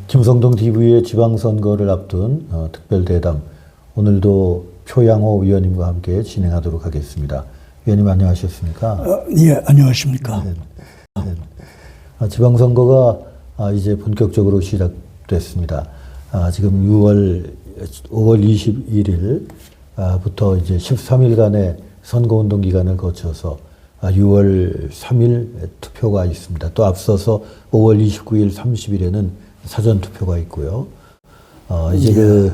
김성동 TV의 지방선거를 앞둔 특별대담, 오늘도 표양호 위원님과 함께 진행하도록 하겠습니다. 위원님 안녕하셨습니까? 예, 안녕하십니까? 네. 지방선거가 이제 본격적으로 시작됐습니다. 지금 5월 21일부터 이제 13일간의 선거운동 기간을 거쳐서 6월 3일 투표가 있습니다. 또 앞서서 5월 29일, 30일에는 사전 투표가 있고요. 이제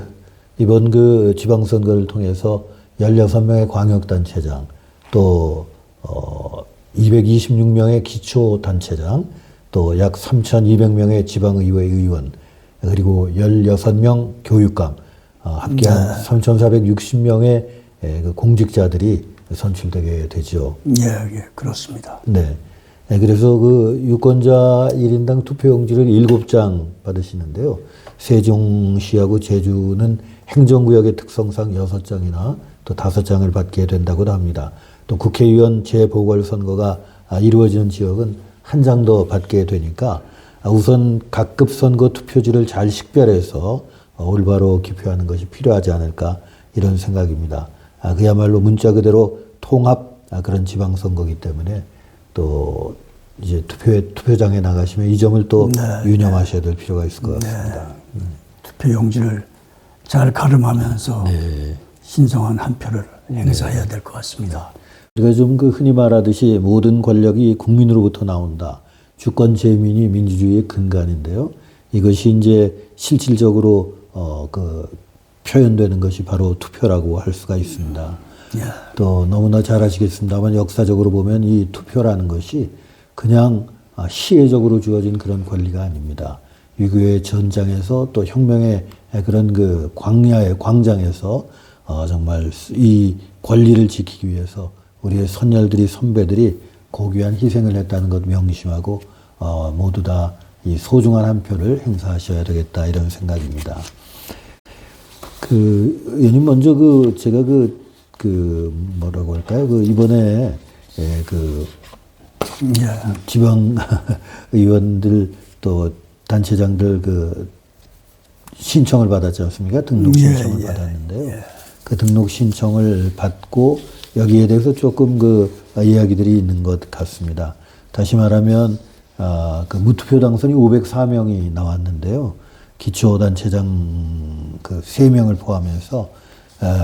이번 지방선거를 통해서 16명의 광역단체장, 또 226명의 기초단체장, 또 약 3,200명의 지방의회 의원, 그리고 16명 교육감, 합계 한 3,460명의 공직자들이 선출되게 되죠. 예, 그렇습니다. 네. 그래서 유권자 1인당 투표용지를 7장 받으시는데요. 세종시하고 제주는 행정구역의 특성상 6장이나 또 5장을 받게 된다고 합니다. 또 국회의원 재보궐선거가 이루어지는 지역은 한 장 더 받게 되니까 우선 각급 선거 투표지를 잘 식별해서 올바로 기표하는 것이 필요하지 않을까, 이런 생각입니다. 그야말로 문자 그대로 통합 그런 지방선거이기 때문에 또 이제 투표장에 나가시면 이 점을 또 유념하셔야 될 필요가 있을 것 같습니다. 투표용지를 잘 가름하면서 신성한 한 표를 행사해야 될 것 같습니다. 우리가 좀 흔히 말하듯이 모든 권력이 국민으로부터 나온다. 주권 재민이 민주주의의 근간인데요. 이것이 이제 실질적으로 표현되는 것이 바로 투표라고 할 수가 있습니다. 또 너무나 잘 아시겠습니다만 역사적으로 보면 이 투표라는 것이 그냥 시혜적으로 주어진 그런 권리가 아닙니다. 위구의 전장에서 또 혁명의 그런 광야의 광장에서 정말 이 권리를 지키기 위해서 우리의 선열들이, 선배들이 고귀한 희생을 했다는 것 명심하고 모두 다 이 소중한 한 표를 행사하셔야 되겠다, 이런 생각입니다. 의원님 먼저 제가 뭐라고 할까요? 이번에 지방 의원들 또 단체장들 신청을 받았지 않습니까? 등록 신청을 받았는데요. 그 등록 신청을 받고 여기에 대해서 조금 이야기들이 있는 것 같습니다. 다시 말하면 무투표 당선이 504명이 나왔는데요. 기초단체장 3명을 포함해서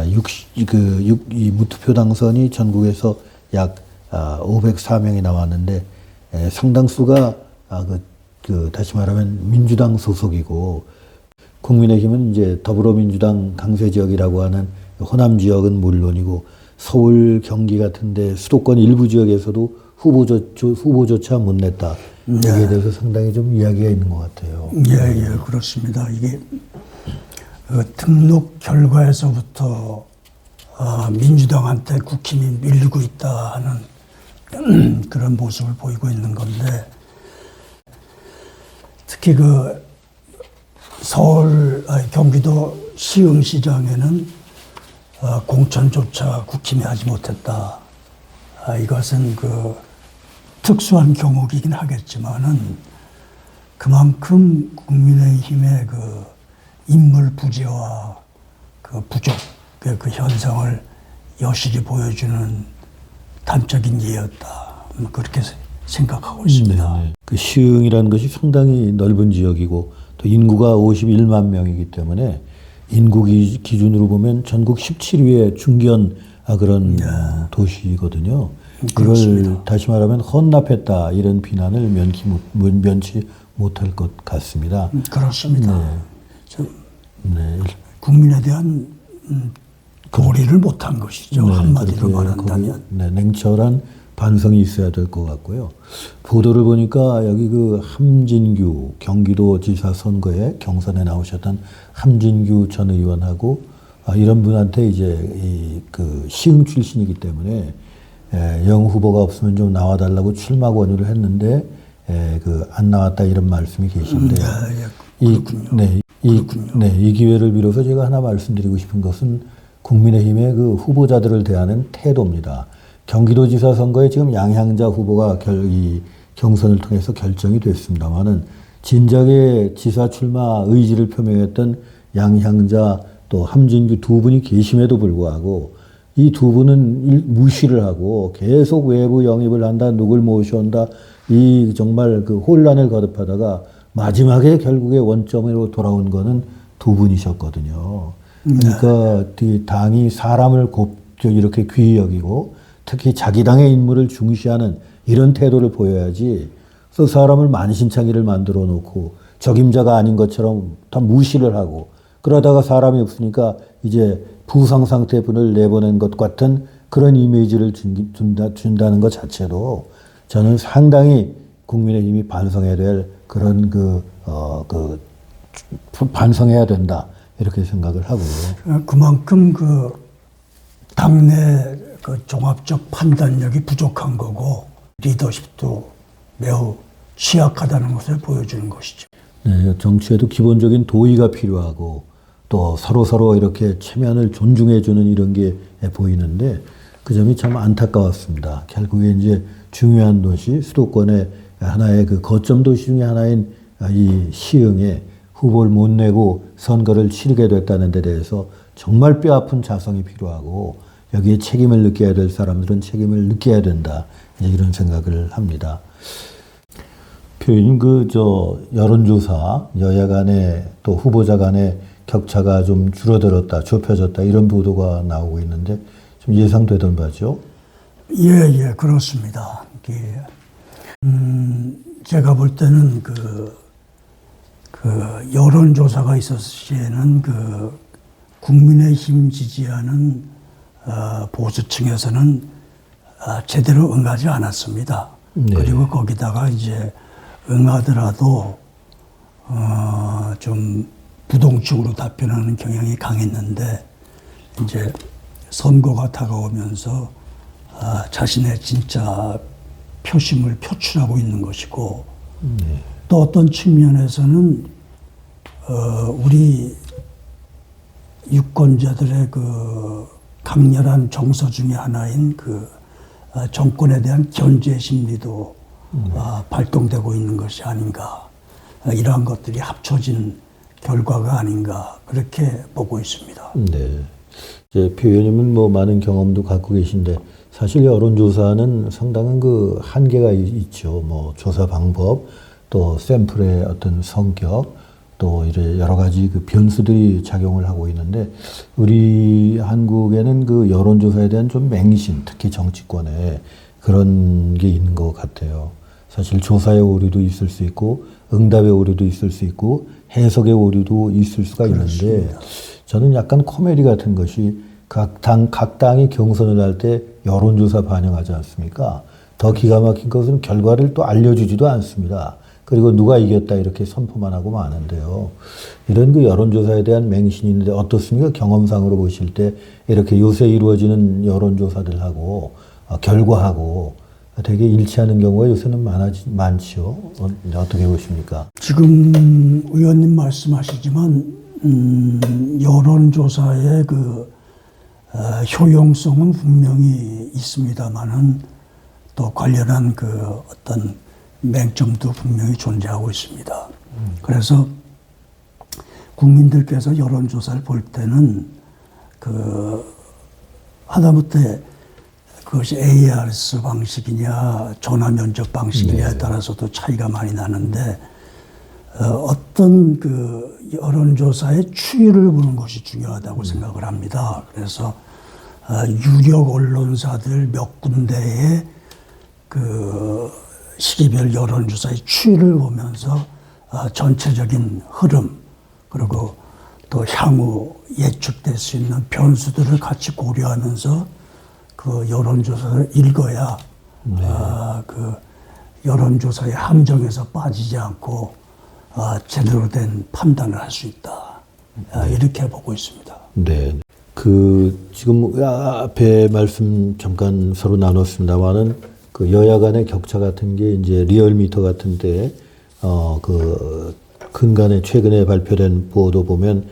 이 무투표 당선이 전국에서 약 504명이 나왔는데 상당수가 다시 말하면 민주당 소속이고, 국민의힘은 이제 더불어민주당 강세 지역이라고 하는 호남 지역은 물론이고 서울, 경기 같은데 수도권 일부 지역에서도 후보조차 못 냈다. 여기에 대해서 상당히 좀 이야기가 있는 것 같아요. 예, 그렇습니다. 이게 등록 결과에서부터 민주당한테 국힘이 밀리고 있다 하는 그런 모습을 보이고 있는 건데, 특히 경기도 시흥시장에는 공천조차 국힘이 하지 못했다. 이것은 특수한 경우이긴 하겠지만은 그만큼 국민의힘의 인물 부재와 부족의 현상을 여실히 보여주는 단적인 예였다. 그렇게 생각하고 있습니다. 시흥이라는 것이 상당히 넓은 지역이고 또 인구가 51만 명이기 때문에 인구 기준으로 보면 전국 17위의 중견 그런 도시거든요. 그렇습니다. 이걸 다시 말하면 헌납했다, 이런 비난을 면치 못할 것 같습니다. 그렇습니다. 국민에 대한 도리를 못한 것이죠. 한마디로 말한다면. 냉철한 반성이 있어야 될 것 같고요. 보도를 보니까 여기 함진규 경기도지사 선거에 경선에 나오셨던 함진규 전 의원하고 이런 분한테 이제 시흥 출신이기 때문에 영 후보가 없으면 좀 나와달라고 출마 권유를 했는데 안 나왔다, 이런 말씀이 계신데요. 이 기회를 빌어서 제가 하나 말씀드리고 싶은 것은 국민의힘의 후보자들을 대하는 태도입니다. 경기도지사 선거에 지금 양향자 후보가 이 경선을 통해서 결정이 됐습니다만은 진작에 지사 출마 의지를 표명했던 양향자 또 함진규 두 분이 계심에도 불구하고 이 두 분은 무시를 하고 계속 외부 영입을 한다, 누굴 모셔온다, 이 정말 그 혼란을 거듭하다가 마지막에 결국에 원점으로 돌아온 거는 두 분이셨거든요. 그러니까 이 당이 사람을 이렇게 귀히 여기고 특히 자기 당의 인물을 중시하는 이런 태도를 보여야지. 그래서 사람을 만신창이를 만들어 놓고 적임자가 아닌 것처럼 다 무시를 하고 그러다가 사람이 없으니까 이제 부상 상태분을 내보낸 것 같은 그런 이미지를 준다는 것 자체로 저는 상당히 국민의힘이 반성해야 될 그런 반성해야 된다 이렇게 생각을 하고요. 그만큼 그 당내 그 종합적 판단력이 부족한 거고 리더십도 매우 취약하다는 것을 보여주는 것이죠. 네, 정치에도 기본적인 도의가 필요하고 또 서로 이렇게 체면을 존중해주는 이런 게 보이는데 그 점이 참 안타까웠습니다. 결국에 이제 중요한 도시, 수도권의 하나의 그 거점 도시 중에 하나인 이 시흥에 후보를 못 내고 선거를 치르게 됐다는 데 대해서 정말 뼈아픈 자성이 필요하고 여기에 책임을 느껴야 될 사람들은 책임을 느껴야 된다. 이제 이런 생각을 합니다. 표현인 여론조사, 여야 간의 또 후보자 간의 격차가 좀 줄어들었다, 좁혀졌다, 이런 보도가 나오고 있는데 좀 예상되던 바죠? 예, 그렇습니다. 제가 볼 때는 그 여론조사가 있었을 시에는 국민의힘 지지하는 보수층에서는 제대로 응하지 않았습니다. 네. 그리고 거기다가 이제 응하더라도 좀 부동층으로 답변하는 경향이 강했는데 이제 선거가 다가오면서 자신의 진짜 표심을 표출하고 있는 것이고 또 어떤 측면에서는 우리 유권자들의 그 강렬한 정서 중에 하나인 정권에 대한 견제 심리도 발동되고 있는 것이 아닌가, 이러한 것들이 합쳐진 결과가 아닌가 그렇게 보고 있습니다. 네. 이제 표 의원님은 많은 경험도 갖고 계신데 사실 여론조사는 상당한 한계가 있죠. 조사 방법, 또 샘플의 어떤 성격, 또 여러 가지 변수들이 작용을 하고 있는데 우리 한국에는 여론조사에 대한 좀 맹신, 특히 정치권에 그런 게 있는 것 같아요. 사실 조사의 오류도 있을 수 있고 응답의 오류도 있을 수 있고 해석의 오류도 있을 수가 그렇습니다. 있는데 저는 약간 코미디 같은 것이 각 당이 경선을 할 때 여론조사 반영하지 않습니까? 더 기가 막힌 것은 결과를 또 알려주지도 않습니다. 그리고 누가 이겼다 이렇게 선포만 하고 마는데요. 이런 여론조사에 대한 맹신이 있는데 어떻습니까? 경험상으로 보실 때 이렇게 요새 이루어지는 여론조사들하고 결과하고 되게 일치하는 경우가 요새는 많지요. 어떻게 보십니까? 지금 의원님 말씀하시지만 여론조사의 효용성은 분명히 있습니다만은 또 관련한 어떤 맹점도 분명히 존재하고 있습니다. 그래서 국민들께서 여론조사를 볼 때는 하다못해 그것이 ARS 방식이냐 전화 면접 방식이냐에 따라서도 차이가 많이 나는데 어떤 여론조사의 추이를 보는 것이 중요하다고 생각을 합니다. 그래서 유력 언론사들 몇 군데의 시기별 여론조사의 추이를 보면서 전체적인 흐름 그리고 또 향후 예측될 수 있는 변수들을 같이 고려하면서 여론조사를 읽어야 여론조사의 함정에서 빠지지 않고 제대로 된 판단을 할 수 있다. 이렇게 보고 있습니다. 네. 지금 앞에 말씀 잠깐 서로 나눴습니다만은 여야 간의 격차 같은 게 이제 리얼미터 같은데 근간에 최근에 발표된 보도 보면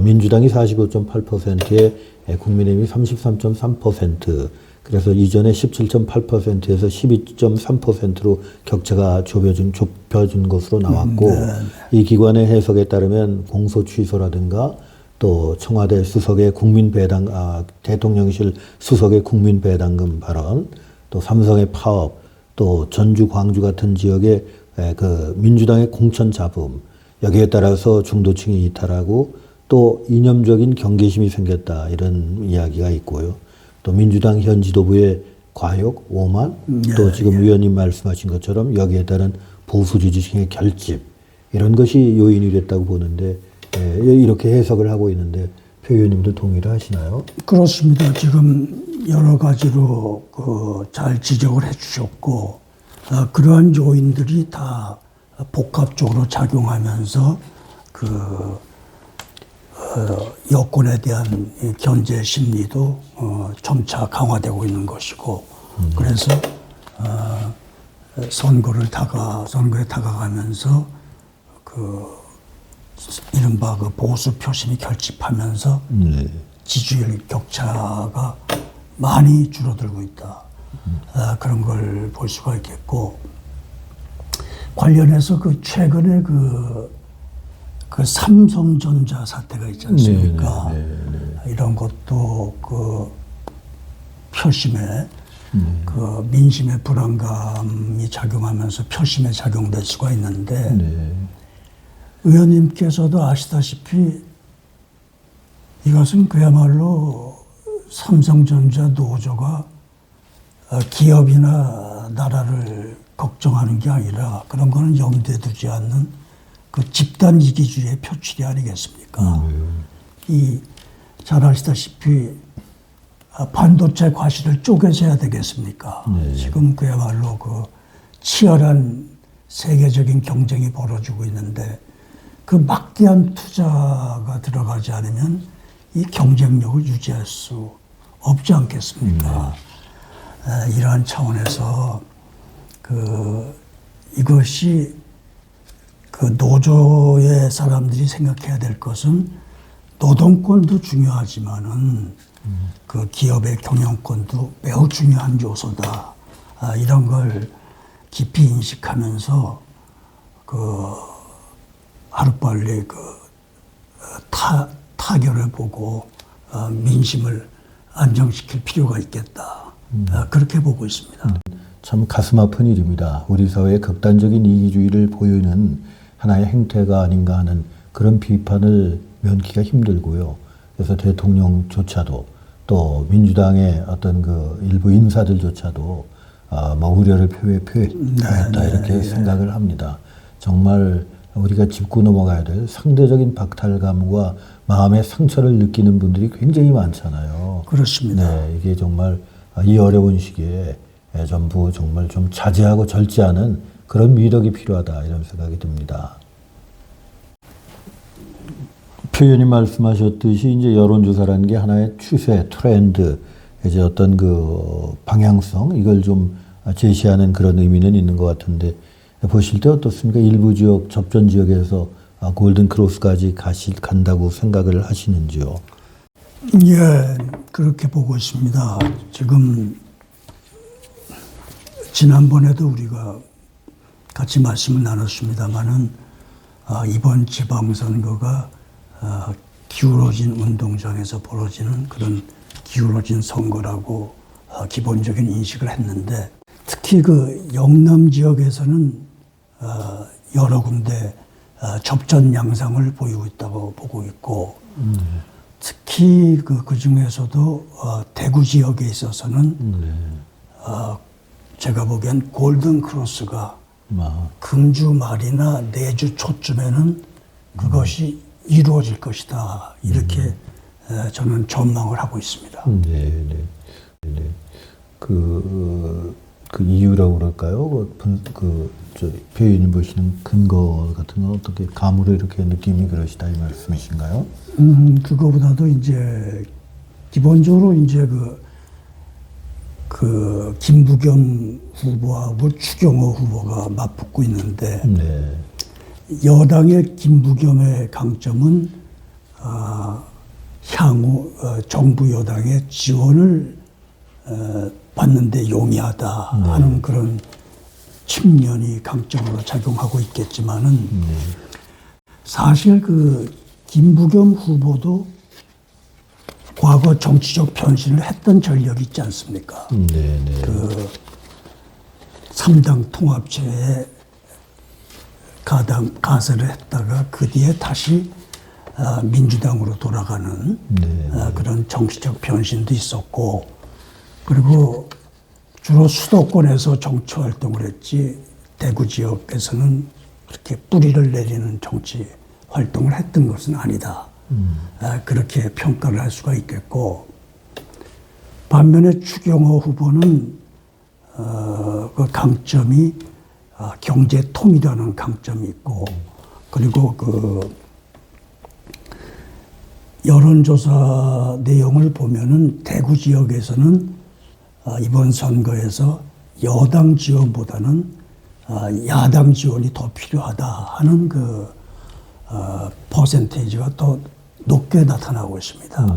민주당이 45.8%에 국민의힘이 33.3%, 그래서 이전에 17.8%에서 12.3%로 격차가 좁혀진 것으로 나왔고 이 기관의 해석에 따르면 공소 취소라든가 또 청와대 수석의 대통령실 수석의 국민배당금 발언, 또 삼성의 파업, 또 전주, 광주 같은 지역의 그 민주당의 공천 잡음, 여기에 따라서 중도층이 이탈하고 또 이념적인 경계심이 생겼다 이런 이야기가 있고요. 또 민주당 현 지도부의 과욕, 오만, 또 지금 위원님 말씀하신 것처럼 여기에 따른 보수 지지층의 결집 이런 것이 요인이 됐다고 보는데 이렇게 해석을 하고 있는데 표 의원님도 동의를 하시나요? 그렇습니다. 지금 여러 가지로 잘 지적을 해주셨고 그러한 요인들이 다 복합적으로 작용하면서 여권에 대한 견제 심리도 점차 강화되고 있는 것이고 그래서 선거에 다가가면서 이른바 보수 표심이 결집하면서 지지율 격차가 많이 줄어들고 있다. 그런 걸 볼 수가 있겠고 관련해서 최근에 삼성전자 사태가 있지 않습니까? 이런 것도 표심에 민심의 불안감이 작용하면서 표심에 작용될 수가 있는데 의원님께서도 아시다시피 이것은 그야말로 삼성전자 노조가 기업이나 나라를 걱정하는 게 아니라 그런 거는 염두에 두지 않는 집단 이기주의의 표출이 아니겠습니까? 잘 아시다시피 반도체 과실을 쪼개서 해야 되겠습니까? 지금 그야말로 치열한 세계적인 경쟁이 벌어지고 있는데 막대한 투자가 들어가지 않으면 이 경쟁력을 유지할 수 없지 않겠습니까? 이러한 차원에서 이것이 노조의 사람들이 생각해야 될 것은 노동권도 중요하지만은 기업의 경영권도 매우 중요한 요소다. 이런 걸 깊이 인식하면서 하루빨리 타결을 보고 민심을 안정시킬 필요가 있겠다. 그렇게 보고 있습니다. 참 가슴 아픈 일입니다. 우리 사회의 극단적인 이기주의를 보이는 하나의 행태가 아닌가 하는 그런 비판을 면키가 힘들고요. 그래서 대통령조차도 또 민주당의 어떤 일부 인사들조차도 우려를 표했다 이렇게 생각을 합니다. 정말 우리가 짚고 넘어가야 될 상대적인 박탈감과 마음의 상처를 느끼는 분들이 굉장히 많잖아요. 그렇습니다. 네, 이게 정말 이 어려운 시기에 전부 정말 좀 자제하고 절제하는 그런 미덕이 필요하다 이런 생각이 듭니다. 표현이 말씀하셨듯이 이제 여론조사라는 게 하나의 추세, 트렌드, 이제 어떤 방향성 이걸 좀 제시하는 그런 의미는 있는 것 같은데 보실 때 어떻습니까? 일부 지역, 접전 지역에서 골든 크로스까지 간다고 생각을 하시는지요? 예, 그렇게 보고 있습니다. 지금 지난번에도 우리가 같이 말씀을 나눴습니다마는 이번 지방선거가 기울어진 운동장에서 벌어지는 그런 기울어진 선거라고 기본적인 인식을 했는데 특히 영남 지역에서는 여러 군데 접전 양상을 보이고 있다고 보고 있고 특히 그 중에서도 대구 지역에 있어서는 제가 보기엔 골든 크로스가 금주 말이나 내주 초쯤에는 그것이 이루어질 것이다. 이렇게 저는 전망을 하고 있습니다. 네. 그 이유라고 그럴까요? 표 의원님 보시는 근거 같은 건 어떻게 감으로 이렇게 느낌이 그러시다 이 말씀이신가요? 그거보다도 이제 기본적으로 이제 김부겸 후보하고 추경호 후보가 맞붙고 있는데 여당의 김부겸의 강점은 향후 정부 여당의 지원을 받는데 용이하다 하는 그런 측면이 강점으로 작용하고 있겠지만은 사실 그 김부겸 후보도 과거 정치적 변신을 했던 전력이 있지 않습니까? 그 3당 통합체에 가세를 했다가 그 뒤에 다시 민주당으로 돌아가는 그런 정치적 변신도 있었고, 그리고 주로 수도권에서 정치 활동을 했지 대구 지역에서는 그렇게 뿌리를 내리는 정치 활동을 했던 것은 아니다. 그렇게 평가를 할 수가 있겠고, 반면에 추경호 후보는 그 강점이 경제통이라는 강점이 있고, 그리고 그 여론조사 내용을 보면은 대구 지역에서는 이번 선거에서 여당 지원보다는 야당 지원이 더 필요하다 하는 그 퍼센테이지가 더 높게 나타나고 있습니다.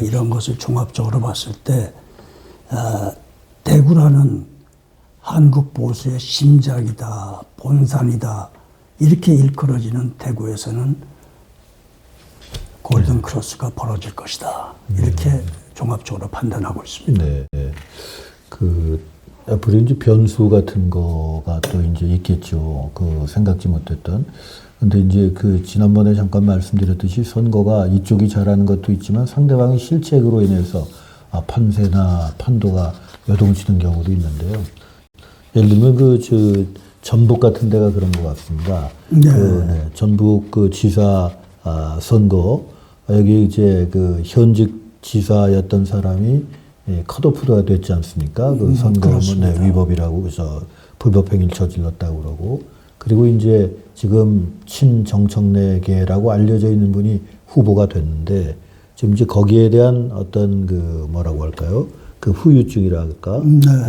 이런 것을 종합적으로 봤을 때 대구라는 한국 보수의 심장이다, 본산이다 이렇게 일컬어지는 대구에서는 골든 크로스가 벌어질 것이다. 이렇게 종합적으로 판단하고 있습니다. 그 앞으로 이제 변수 같은 거가 또 이제 있겠죠. 그 생각지 못했던. 근데 이제 그 지난번에 잠깐 말씀드렸듯이 선거가 이쪽이 잘하는 것도 있지만 상대방의 실책으로 인해서 판세나 판도가 요동치는 경우도 있는데요. 예를 들면 전북 같은 데가 그런 것 같습니다. 전북 그 지사 선거 여기 이제 그 현직 지사였던 사람이 컷오프가 됐지 않습니까? 그 선거 위법이라고 해서 불법행위를 저질렀다고 그러고, 그리고 이제 지금 친정청래계라고 알려져 있는 분이 후보가 됐는데 지금 이제 거기에 대한 어떤 그 뭐라고 할까요? 그 후유증이랄까?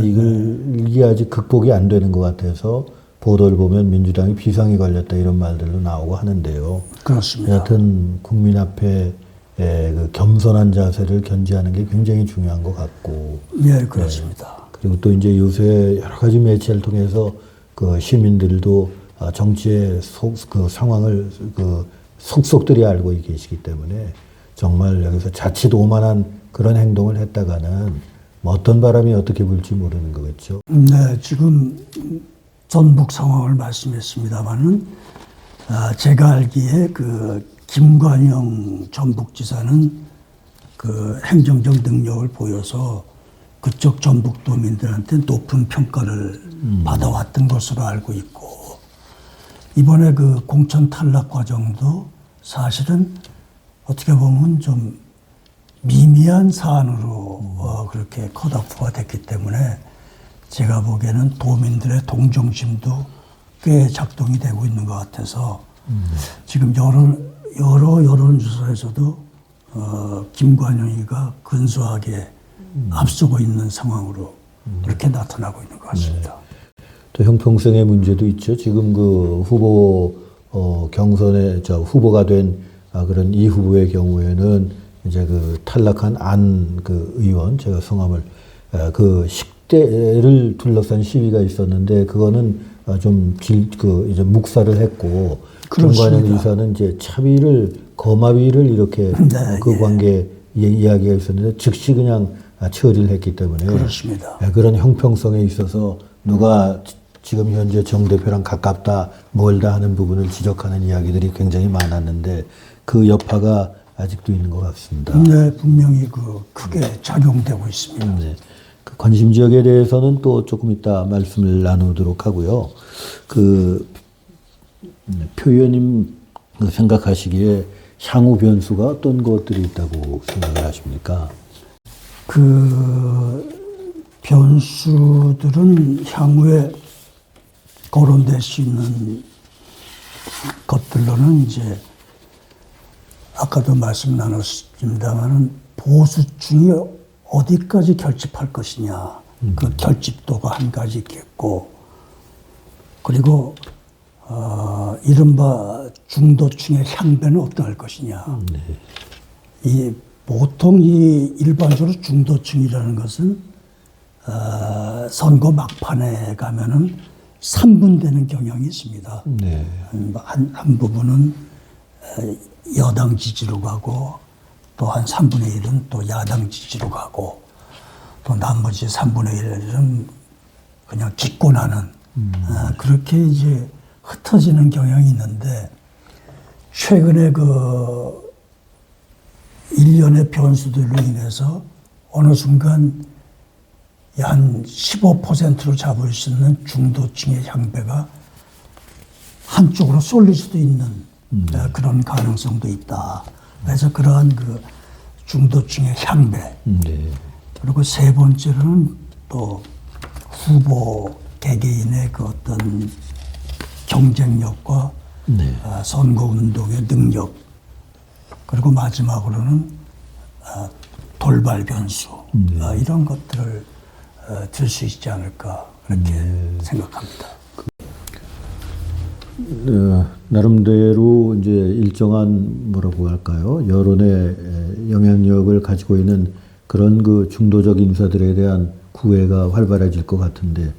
이게 아직 극복이 안 되는 것 같아서 보도를 보면 민주당이 비상이 걸렸다 이런 말들도 나오고 하는데요. 그렇습니다. 여하튼 국민 앞에 그 겸손한 자세를 견지하는 게 굉장히 중요한 것 같고. 예, 그렇습니다. 그리고 또 이제 요새 여러 가지 매체를 통해서 그 시민들도 정치의 그 상황을 그 속속들이 알고 계시기 때문에 정말 여기서 자칫 오만한 그런 행동을 했다가는 뭐 어떤 바람이 어떻게 불지 모르는 거겠죠. 네, 지금 전북 상황을 말씀했습니다만은 제가 알기에 그 김관영 전북지사는 그 행정적 능력을 보여서 그쪽 전북도민들한테 높은 평가를 받아왔던 것으로 알고 있고, 이번에 그 공천 탈락 과정도 사실은 어떻게 보면 좀 미미한 사안으로 그렇게 컷오프가 됐기 때문에 제가 보기에는 도민들의 동정심도 꽤 작동이 되고 있는 것 같아서 지금 여러 여론조사에서도 김관영이가 근소하게 앞서고 있는 상황으로 그렇게 나타나고 있는 것 같습니다. 또 형평성의 문제도 있죠. 지금 그 후보 경선에 후보가 된 그런 이 후보의 경우에는 이제 그 탈락한 안 그 의원, 제가 성함을 그 식대를 둘러싼 시위가 있었는데 그거는 좀 이제 묵살을 했고, 김관영 지사는 이제 거마비를 이렇게 그 관계 이야기가 있었는데 즉시 그냥 처리를 했기 때문에 그렇습니다. 그런 형평성에 있어서 누가 지금 현재 정 대표랑 가깝다 멀다 하는 부분을 지적하는 이야기들이 굉장히 많았는데 그 여파가 아직도 있는 것 같습니다. 네, 분명히 크게 작용되고 있습니다. 그 관심 지역에 대해서는 또 조금 이따 말씀을 나누도록 하고요. 표 의원님 생각하시기에 향후 변수가 어떤 것들이 있다고 생각을 하십니까? 변수들은 향후에 거론될 수 있는 것들로는 이제 아까도 말씀 나눴습니다만은 보수층이 어디까지 결집할 것이냐, 그 결집도가 한 가지 있겠고, 그리고 이른바 중도층의 향배는 어떠할 것이냐. 보통 일반적으로 중도층이라는 것은 선거 막판에 가면은 3분 되는 경향이 있습니다. 네. 한 부분은 여당 지지로 가고 또 한 3분의 1은 또 야당 지지로 가고 또 나머지 3분의 1은 그냥 기권하는 그렇게 이제 흩어지는 경향이 있는데 최근에 그 일련의 변수들로 인해서 어느 순간 한 15%로 잡을 수 있는 중도층의 향배가 한쪽으로 쏠릴 수도 있는 그런 가능성도 있다. 그래서 그러한 그 중도층의 향배 네. 그리고 세 번째로는 또 후보 개개인의 그 어떤 경쟁력과 네. 선거운동의 능력 그리고 마지막으로는 돌발 변수 이런 것들을 들 수 있지 않을까 그렇게 생각합니다. 나름대로 이제 일정한 뭐라고 할까요? 여론의 영향력을 가지고 있는 그런 그 중도적 인사들에 대한 구애가 활발해질 것 같은데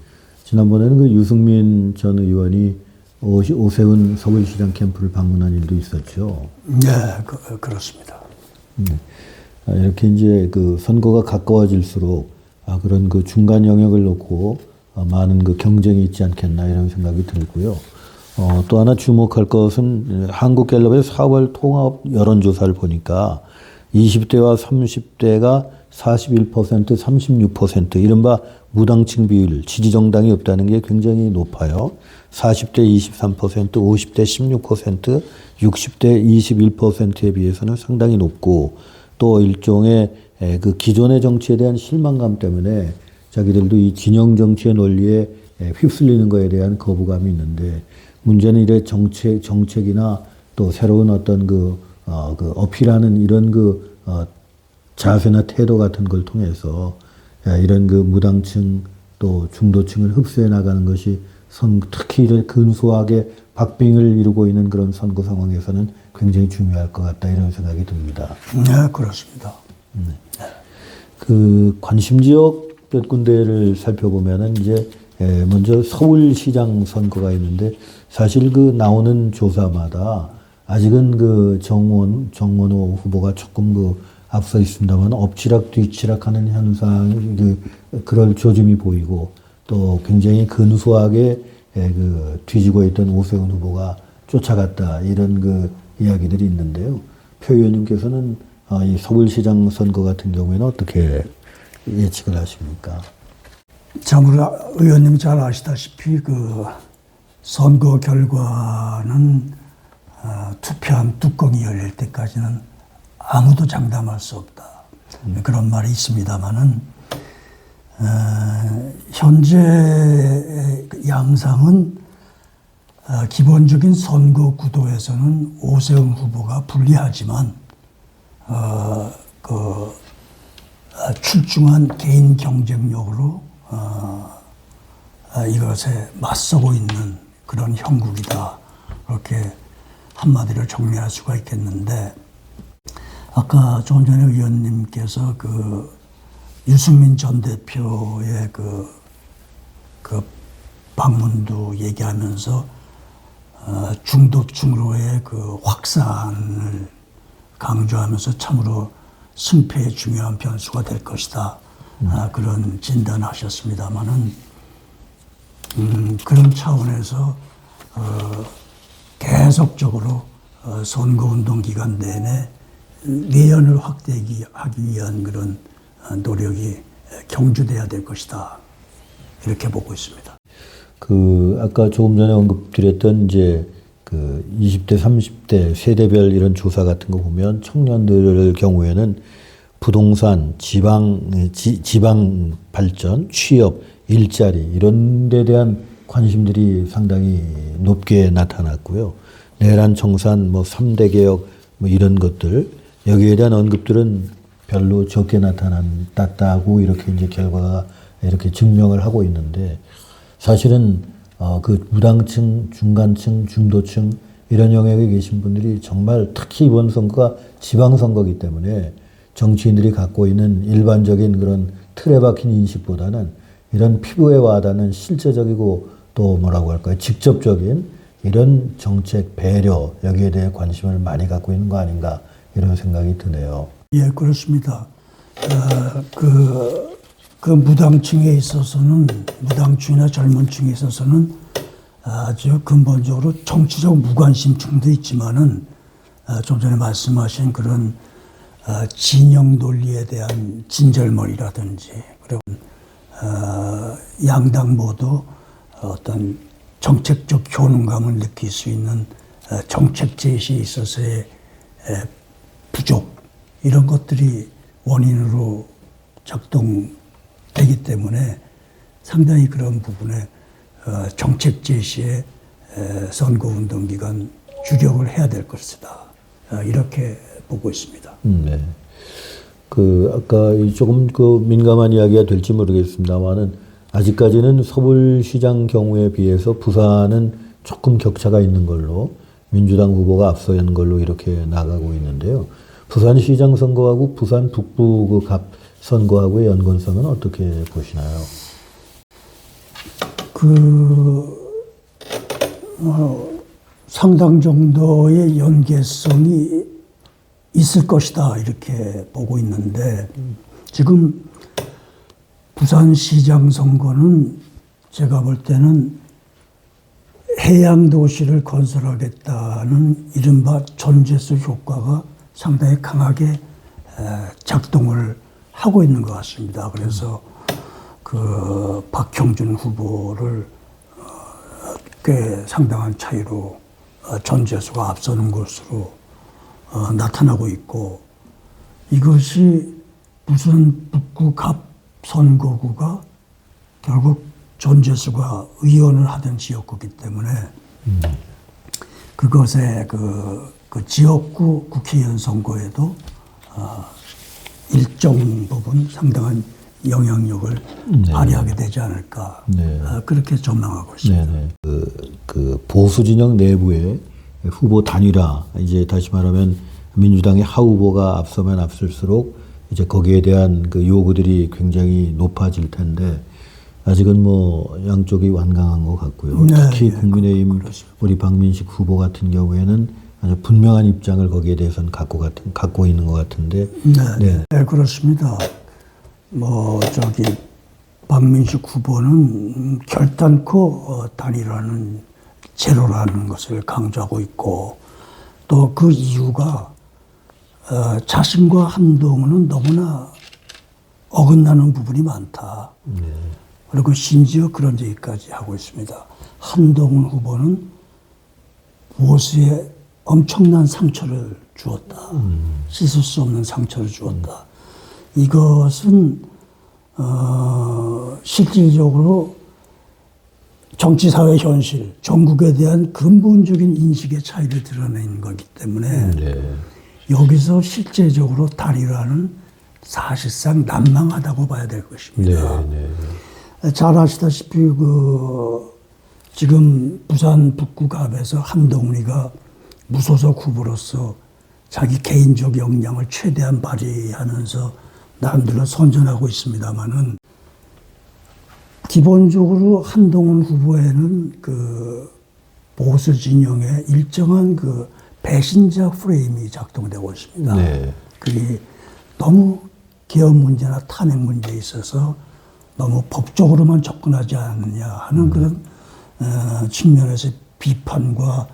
지난번에는 그 유승민 전 의원이 오세훈 서울시장 캠프를 방문한 일도 있었죠. 네, 그렇습니다. 이렇게 이제 그 선거가 가까워질수록 그런 그 중간 영역을 놓고 많은 그 경쟁이 있지 않겠나 이런 생각이 들고요. 또 하나 주목할 것은 한국갤럽의 4월 통합 여론조사를 보니까 20대와 30대가 41%, 36% 이른바 무당층 비율, 지지정당이 없다는 게 굉장히 높아요. 40대 23%, 50대 16%, 60대 21%에 비해서는 상당히 높고 또 일종의 그 기존의 정치에 대한 실망감 때문에 자기들도 이 진영 정치의 논리에 휩쓸리는 것에 대한 거부감이 있는데 문제는 이래 정책이나 또 새로운 어떤 그 어필하는 이런 자세나 태도 같은 걸 통해서 이런 그 무당층 또 중도층을 흡수해 나가는 것이 특히 이런 근소하게 박빙을 이루고 있는 그런 선거 상황에서는 굉장히 중요할 것 같다 이런 생각이 듭니다. 네, 그렇습니다. 그 관심 지역 몇 군데를 살펴보면은 이제 먼저 서울시장 선거가 있는데 사실 그 나오는 조사마다 아직은 그 정원호 후보가 조금 그 앞서 있습니다만 엎치락 뒤치락하는 현상이 그럴 조짐이 보이고 또 굉장히 근소하게 그 뒤지고 있던 오세훈 후보가 쫓아갔다 이런 그 이야기들이 있는데요. 표 의원님께서는 이 서울시장 선거 같은 경우에는 어떻게 예측을 하십니까? 참으로 의원님 잘 아시다시피 그 선거 결과는 투표한 뚜껑이 열릴 때까지는 아무도 장담할 수 없다. 그런 말이 있습니다만은 현재 양상은 기본적인 선거 구도에서는 오세훈 후보가 불리하지만 출중한 개인 경쟁력으로 이것에 맞서고 있는 그런 형국이다. 그렇게 한마디로 정리할 수가 있겠는데 아까 조금 전에 의원님께서 그 유승민 전 대표의 그 방문도 얘기하면서 중도층으로의 그 확산을 강조하면서 참으로 승패의 중요한 변수가 될 것이다. 그런 진단하셨습니다마는 그런 차원에서 계속적으로 선거운동 기간 내내 내연을 확대하기 위한 그런 노력이 경주돼야 될 것이다. 이렇게 보고 있습니다. 아까 조금 전에 언급드렸던 이제 20대, 30대 세대별 이런 조사 같은 거 보면 청년들 경우에는 부동산, 지방 발전, 취업, 일자리 이런 데 대한 관심들이 상당히 높게 나타났고요. 내란 청산, 3대 개혁 이런 것들 여기에 대한 언급들은 별로 적게 나타났다고 이렇게 이제 결과가 이렇게 증명을 하고 있는데 사실은 그 무당층, 중간층, 중도층 이런 영역에 계신 분들이 정말 특히 이번 선거가 지방선거이기 때문에 정치인들이 갖고 있는 일반적인 그런 틀에 박힌 인식보다는 이런 피부에 와닿는 실제적이고 또 뭐라고 할까요? 직접적인 이런 정책 배려 여기에 대해 관심을 많이 갖고 있는 거 아닌가 이런 생각이 드네요. 예, 그렇습니다. 그 무당층에 있어서는, 무당층이나 젊은 층에 있어서는 아주 근본적으로 정치적 무관심층도 있지만은 좀 전에 말씀하신 그런 진영 논리에 대한 진절머리라든지 그리고 양당 모두 어떤 정책적 효능감을 느낄 수 있는 정책 제시에 있어서의 부족 이런 것들이 원인으로 작동되기 때문에 상당히 그런 부분에 정책 제시에 선거운동 기간 주력을 해야 될 것이다. 이렇게 보고 있습니다. 네. 아까 조금 민감한 이야기가 될지 모르겠습니다만은 아직까지는 서울시장 경우에 비해서 부산은 조금 격차가 있는 걸로 민주당 후보가 앞서는 걸로 이렇게 나가고 있는데요. 부산시장 선거하고 부산 북부 갑 선거하고의 연관성은 어떻게 보시나요? 상당 정도의 연계성이 있을 것이다 이렇게 보고 있는데 지금 부산시장 선거는 제가 볼 때는 해양 도시를 건설하겠다는 이른바 전재수 효과가 상당히 강하게 작동을 하고 있는 것 같습니다. 그래서 그 박형준 후보를 꽤 상당한 차이로 전재수가 앞서는 것으로 나타나고 있고 이것이 부산 북구 갑 선거구가 결국 전재수가 의원을 하던 지역구이기 때문에 그것의 그 지역구 국회의원 선거에도 일정 부분 상당한 영향력을 발휘하게 되지 않을까 그렇게 전망하고 있습니다. 네네. 그 보수 진영 내부의 후보 단일화 이제 다시 말하면 민주당의 하 후보가 앞서면 앞설수록 이제 거기에 대한 그 요구들이 굉장히 높아질 텐데 아직은 뭐 양쪽이 완강한 것 같고요. 네, 특히 국민의힘 우리 박민식 후보 같은 경우에는 아주 분명한 입장을 거기에 대해서는 갖고 있는 것 같은데. 네, 그렇습니다. 박민식 후보는 결단코 단일화는 제로라는 것을 강조하고 있고 또 그 이유가 자신과 한동훈은 너무나 어긋나는 부분이 많다. 그리고 심지어 그런 얘기까지 하고 있습니다. 한동훈 후보는 보수에 엄청난 상처를 주었다. 씻을 수 없는 상처를 주었다. 이것은 실질적으로 정치사회 현실, 전국에 대한 근본적인 인식의 차이를 드러내는 거기 때문에 여기서 실제적으로 단일화는 사실상 난망하다고 봐야 될 것입니다. 잘 아시다시피 지금 부산 북구갑에서 한동훈이가 무소속 후보로서 자기 개인적 역량을 최대한 발휘하면서 나름대로 선전하고 있습니다만은 기본적으로 한동훈 후보에는 그 보수 진영의 일정한 그 배신자 프레임이 작동되고 있습니다. 그게 너무 개헌 문제나 탄핵 문제에 있어서 너무 법적으로만 접근하지 않느냐 하는 그런 측면에서 비판과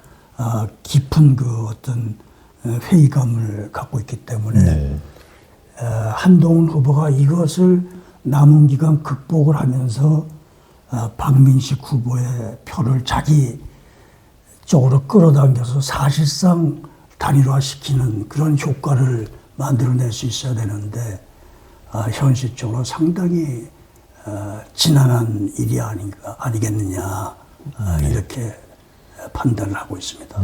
깊은 그 어떤 회의감을 갖고 있기 때문에 한동훈 후보가 이것을 남은 기간 극복을 하면서 박민식 후보의 표를 자기 쪽으로 끌어당겨서 사실상 단일화시키는 그런 효과를 만들어낼 수 있어야 되는데 현실적으로 상당히 지난한 일이 아니겠느냐 이렇게 판단을 하고 있습니다.